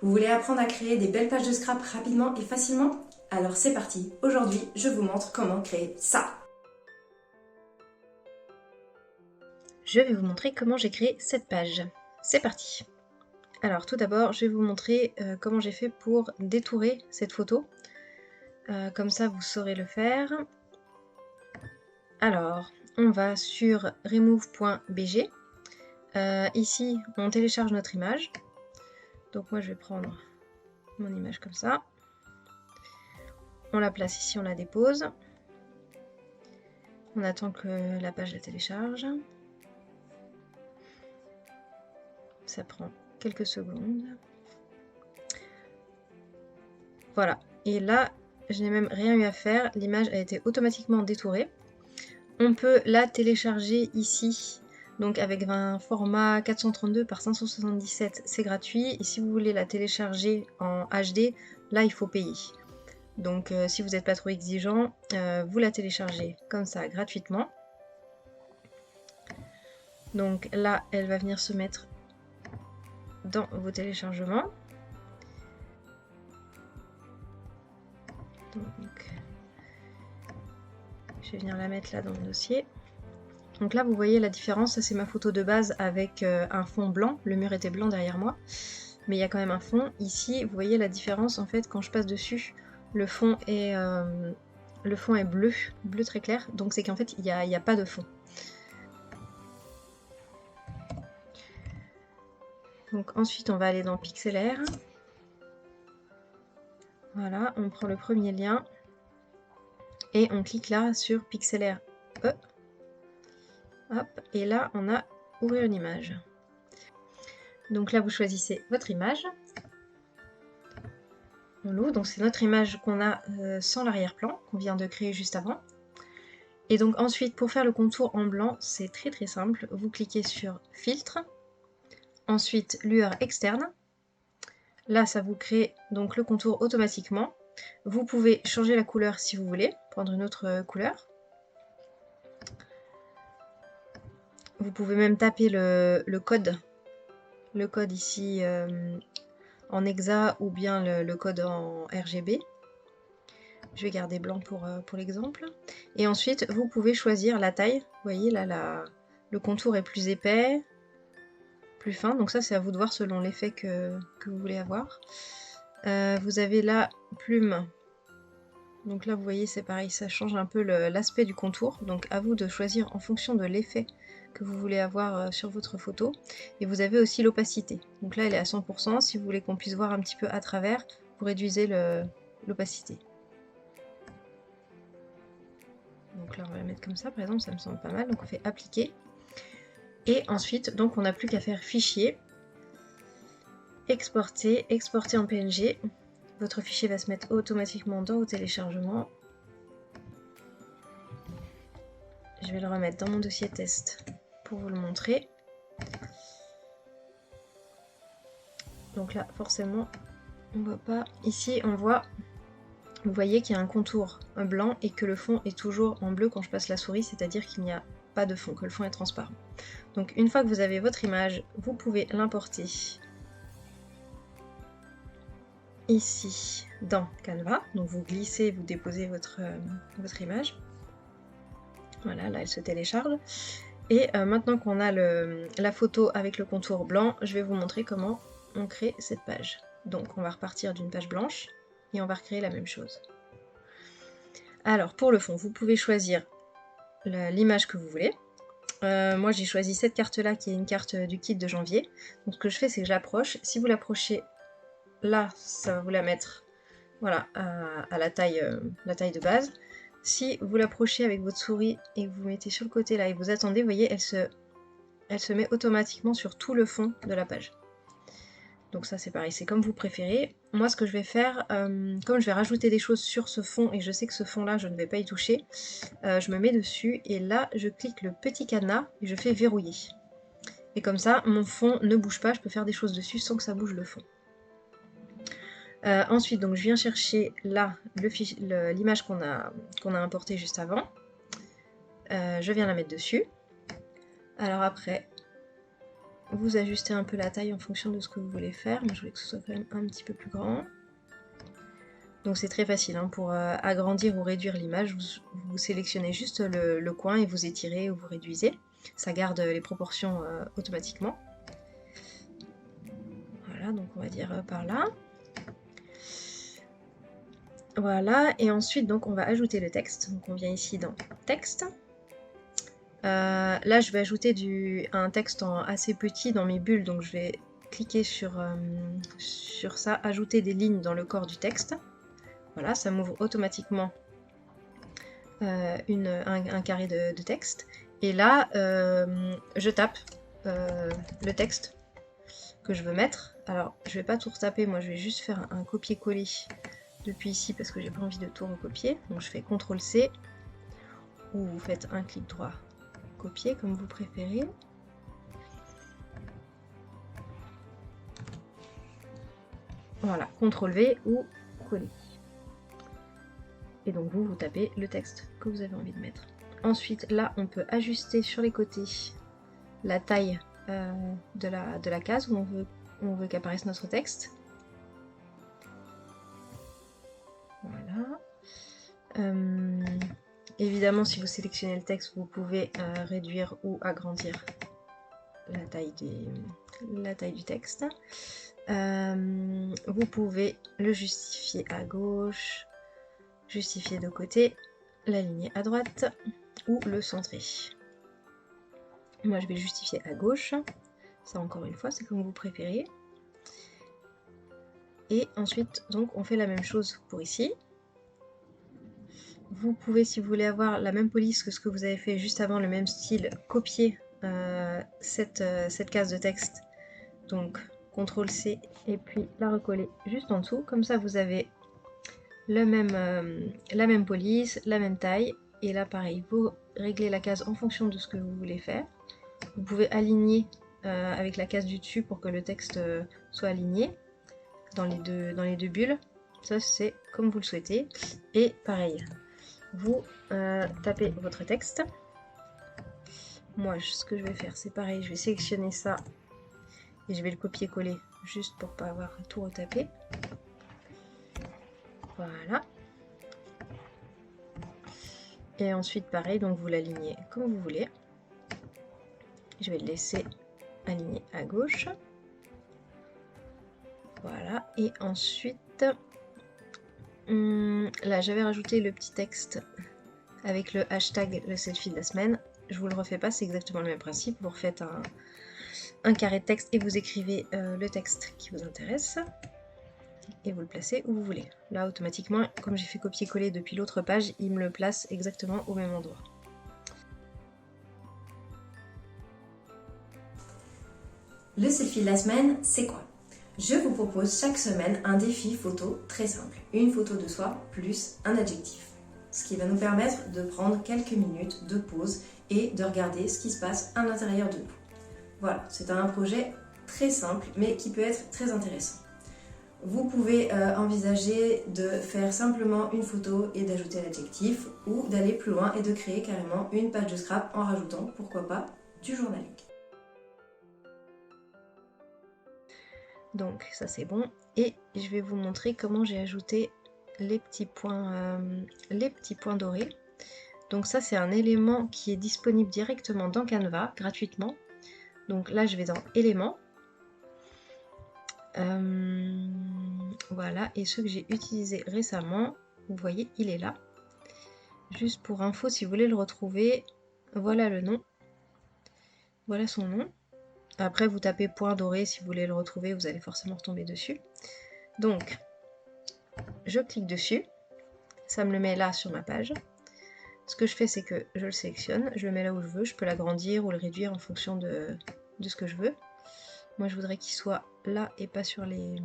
Vous voulez apprendre à créer des belles pages de scrap rapidement et facilement? Alors c'est parti, aujourd'hui je vous montre comment créer ça. Je vais vous montrer comment j'ai créé cette page. C'est parti. Alors tout d'abord, je vais vous montrer comment j'ai fait pour détourer cette photo. Comme ça, vous saurez le faire. Alors, on va sur remove.bg. Ici, on télécharge notre image. Donc moi, je vais prendre mon image comme ça. On la place ici, on la dépose. On attend que la page la télécharge. Ça prend quelques secondes. Voilà. Et là, je n'ai même rien eu à faire. L'image a été automatiquement détourée. On peut la télécharger ici. Donc avec un format 432 par 577, c'est gratuit. Et si vous voulez la télécharger en HD, là, il faut payer. Donc si vous n'êtes pas trop exigeant, vous la téléchargez comme ça gratuitement. Donc là, elle va venir se mettre dans vos téléchargements. Donc, je vais venir la mettre là dans le dossier. Donc là, vous voyez la différence. Ça, c'est ma photo de base avec un fond blanc. Le mur était blanc derrière moi. Mais il y a quand même un fond. Ici, vous voyez la différence. En fait, quand je passe dessus, le fond est bleu, bleu très clair. Donc c'est qu'en fait, il n'y a pas de fond. Donc ensuite, on va aller dans Pixelaire. Voilà, on prend le premier lien. Et on clique là sur Pixelaire E. Hop, et là, on a ouvrir une image. Donc là, vous choisissez votre image. On l'ouvre, donc c'est notre image qu'on a sans l'arrière-plan, qu'on vient de créer juste avant. Et donc ensuite, pour faire le contour en blanc, c'est très très simple. Vous cliquez sur Filtre, ensuite lueur externe. Là, ça vous crée donc le contour automatiquement. Vous pouvez changer la couleur si vous voulez, prendre une autre couleur. Vous pouvez même taper le code ici en hexa ou bien le code en RGB. Je vais garder blanc pour l'exemple. Et ensuite, vous pouvez choisir la taille. Vous voyez, là, le contour est plus épais, plus fin. Donc ça, c'est à vous de voir selon l'effet que vous voulez avoir. Vous avez la plume. Donc là, vous voyez, c'est pareil, ça change un peu l'aspect du contour. Donc à vous de choisir en fonction de l'effet que vous voulez avoir sur votre photo. Et vous avez aussi l'opacité. Donc là, elle est à 100%. Si vous voulez qu'on puisse voir un petit peu à travers, vous réduisez l'opacité. Donc là, on va la mettre comme ça, par exemple, ça me semble pas mal. Donc on fait appliquer. Et ensuite, donc on n'a plus qu'à faire fichier, exporter, exporter en PNG. Votre fichier va se mettre automatiquement dans vos téléchargements. Je vais le remettre dans mon dossier test pour vous le montrer. Donc là, forcément, on voit pas. Ici, on voit, vous voyez qu'il y a un contour blanc et que le fond est toujours en bleu quand je passe la souris, c'est-à-dire qu'il n'y a pas de fond, que le fond est transparent. Donc une fois que vous avez votre image, vous pouvez l'importer ici dans Canva. Donc vous glissez, vous déposez votre image. Voilà, là elle se télécharge. Et maintenant qu'on a la photo avec le contour blanc, je vais vous montrer comment on crée cette page. Donc on va repartir d'une page blanche et on va recréer la même chose. Alors pour le fond, vous pouvez choisir l'image que vous voulez. Moi j'ai choisi cette carte là qui est une carte du kit de janvier. Donc ce que je fais, c'est que je l'approche. Si vous l'approchez là, ça va vous la mettre voilà, à la taille de base. Si vous l'approchez avec votre souris et que vous mettez sur le côté là et vous attendez, vous voyez, elle se met automatiquement sur tout le fond de la page. Donc ça c'est pareil, c'est comme vous préférez. Moi ce que je vais faire, comme je vais rajouter des choses sur ce fond et je sais que ce fond là je ne vais pas y toucher, je me mets dessus et là je clique le petit cadenas et je fais verrouiller. Et comme ça mon fond ne bouge pas, je peux faire des choses dessus sans que ça bouge le fond. Ensuite, donc, je viens chercher là l'image qu'on a importée juste avant. Je viens la mettre dessus. Alors après, vous ajustez un peu la taille en fonction de ce que vous voulez faire. Moi je voulais que ce soit quand même un petit peu plus grand. Donc c'est très facile, hein, pour agrandir ou réduire l'image, vous sélectionnez juste le coin et vous étirez ou vous réduisez. Ça garde les proportions automatiquement. Voilà, donc on va dire par là. Voilà, et ensuite donc on va ajouter le texte. Donc on vient ici dans texte. Là je vais ajouter un texte assez petit dans mes bulles, donc je vais cliquer sur ça, ajouter des lignes dans le corps du texte. Voilà, ça m'ouvre automatiquement un carré de texte. Et là, je tape le texte que je veux mettre. Alors, je vais pas tout retaper, moi je vais juste faire un copier-coller depuis ici parce que j'ai pas envie de tout recopier. Donc je fais CTRL-C ou vous faites un clic droit, copier comme vous préférez. Voilà, CTRL-V ou coller. Et donc vous tapez le texte que vous avez envie de mettre. Ensuite, là, on peut ajuster sur les côtés la taille de la case où on veut qu'apparaisse notre texte. Voilà. Évidemment, si vous sélectionnez le texte, vous pouvez réduire ou agrandir la taille du texte. Vous pouvez le justifier à gauche, justifier de côté, l'aligner à droite ou le centrer. Moi, je vais justifier à gauche. Ça, encore une fois, c'est comme vous préférez. Et ensuite, donc, on fait la même chose pour ici. Vous pouvez, si vous voulez avoir la même police que ce que vous avez fait juste avant, le même style, copier cette case de texte. Donc, CTRL-C et puis la recoller juste en dessous. Comme ça, vous avez la même police, la même taille. Et là, pareil, vous réglez la case en fonction de ce que vous voulez faire. Vous pouvez aligner avec la case du dessus pour que le texte soit aligné dans les deux bulles. Ça, c'est comme vous le souhaitez. Et pareil, vous tapez votre texte. Moi, ce que je vais faire, c'est pareil, je vais sélectionner ça et je vais le copier-coller juste pour pas avoir tout retapé. Voilà. Et ensuite, pareil, donc vous l'alignez comme vous voulez. Je vais le laisser aligné à gauche. Voilà. Et ensuite, là, j'avais rajouté le petit texte avec le hashtag le selfie de la semaine. Je vous le refais pas, c'est exactement le même principe. Vous refaites un carré de texte et vous écrivez le texte qui vous intéresse. Et vous le placez où vous voulez. Là, automatiquement, comme j'ai fait copier-coller depuis l'autre page, il me le place exactement au même endroit. Le selfie de la semaine, c'est quoi? Je vous propose chaque semaine un défi photo très simple. Une photo de soi plus un adjectif. Ce qui va nous permettre de prendre quelques minutes de pause et de regarder ce qui se passe à l'intérieur de nous. Voilà, c'est un projet très simple mais qui peut être très intéressant. Vous pouvez envisager de faire simplement une photo et d'ajouter l'adjectif ou d'aller plus loin et de créer carrément une page de scrap en rajoutant, pourquoi pas, du journaling. Donc ça c'est bon. Et je vais vous montrer comment j'ai ajouté les petits points dorés. Donc ça c'est un élément qui est disponible directement dans Canva, gratuitement. Donc là je vais dans éléments. Voilà, et ce que j'ai utilisé récemment, vous voyez, il est là. Juste pour info, si vous voulez le retrouver, voilà le nom. Voilà son nom. Après, vous tapez point doré, si vous voulez le retrouver, vous allez forcément retomber dessus. Donc, je clique dessus. Ça me le met là sur ma page. Ce que je fais, c'est que je le sélectionne, je le mets là où je veux. Je peux l'agrandir ou le réduire en fonction de ce que je veux. Moi, je voudrais qu'il soit là et pas sur les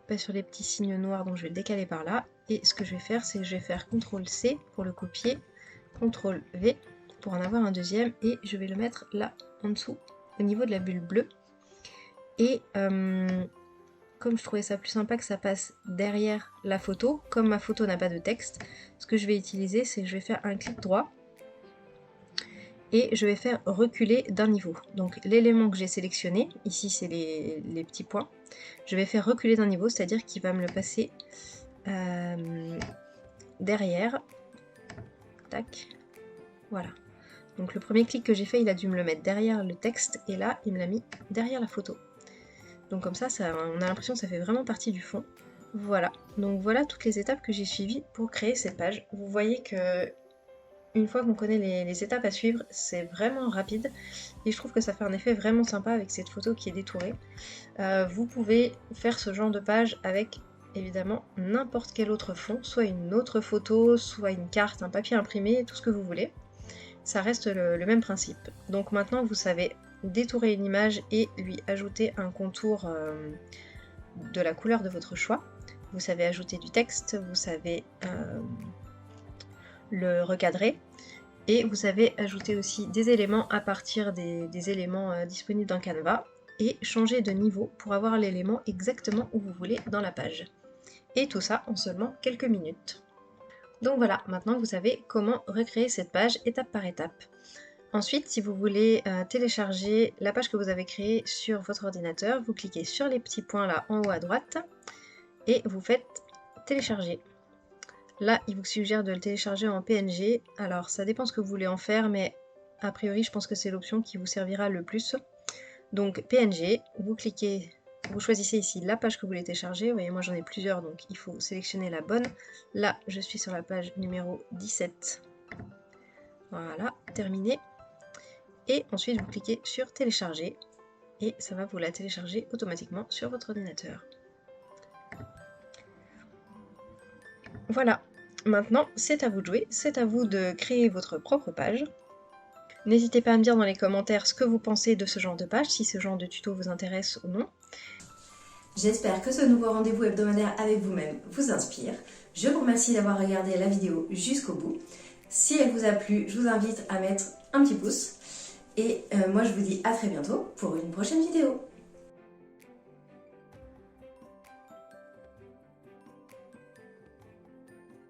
petits signes noirs, donc je vais le décaler par là. Et ce que je vais faire, c'est que je vais faire CTRL-C pour le copier, CTRL-V pour en avoir un deuxième, et je vais le mettre là, en dessous, au niveau de la bulle bleue. Et comme je trouvais ça plus sympa que ça passe derrière la photo, comme ma photo n'a pas de texte, ce que je vais utiliser, c'est que je vais faire un clic droit, et je vais faire reculer d'un niveau. Donc l'élément que j'ai sélectionné, ici c'est les petits points, je vais faire reculer d'un niveau, c'est-à-dire qu'il va me le passer derrière. Tac, voilà. Donc le premier clic que j'ai fait, il a dû me le mettre derrière le texte, et là il me l'a mis derrière la photo. Donc comme ça, on a l'impression que ça fait vraiment partie du fond. Voilà, donc voilà toutes les étapes que j'ai suivies pour créer cette page. Vous voyez que une fois qu'on connaît les étapes à suivre, c'est vraiment rapide et je trouve que ça fait un effet vraiment sympa avec cette photo qui est détourée. Vous pouvez faire ce genre de page avec évidemment n'importe quel autre fond, soit une autre photo, soit une carte, un papier imprimé, tout ce que vous voulez. Ça reste le même principe. Donc maintenant vous savez détourer une image et lui ajouter un contour de la couleur de votre choix. Vous savez ajouter du texte, vous savez le recadrer, et vous savez ajouter aussi des éléments à partir des éléments disponibles dans Canva et changer de niveau pour avoir l'élément exactement où vous voulez dans la page. Et tout ça en seulement quelques minutes. Donc voilà, maintenant vous savez comment recréer cette page étape par étape. Ensuite, si vous voulez télécharger la page que vous avez créée sur votre ordinateur, vous cliquez sur les petits points là en haut à droite et vous faites télécharger. Là, il vous suggère de le télécharger en PNG. Alors, ça dépend ce que vous voulez en faire, mais a priori, je pense que c'est l'option qui vous servira le plus. Donc, PNG, vous cliquez, vous choisissez ici la page que vous voulez télécharger. Vous voyez, moi j'en ai plusieurs, donc il faut sélectionner la bonne. Là, je suis sur la page numéro 17. Voilà, terminé. Et ensuite, vous cliquez sur télécharger et ça va vous la télécharger automatiquement sur votre ordinateur. Voilà, maintenant c'est à vous de jouer, c'est à vous de créer votre propre page. N'hésitez pas à me dire dans les commentaires ce que vous pensez de ce genre de page, si ce genre de tuto vous intéresse ou non. J'espère que ce nouveau rendez-vous hebdomadaire avec vous-même vous inspire. Je vous remercie d'avoir regardé la vidéo jusqu'au bout. Si elle vous a plu, je vous invite à mettre un petit pouce. Et moi je vous dis à très bientôt pour une prochaine vidéo.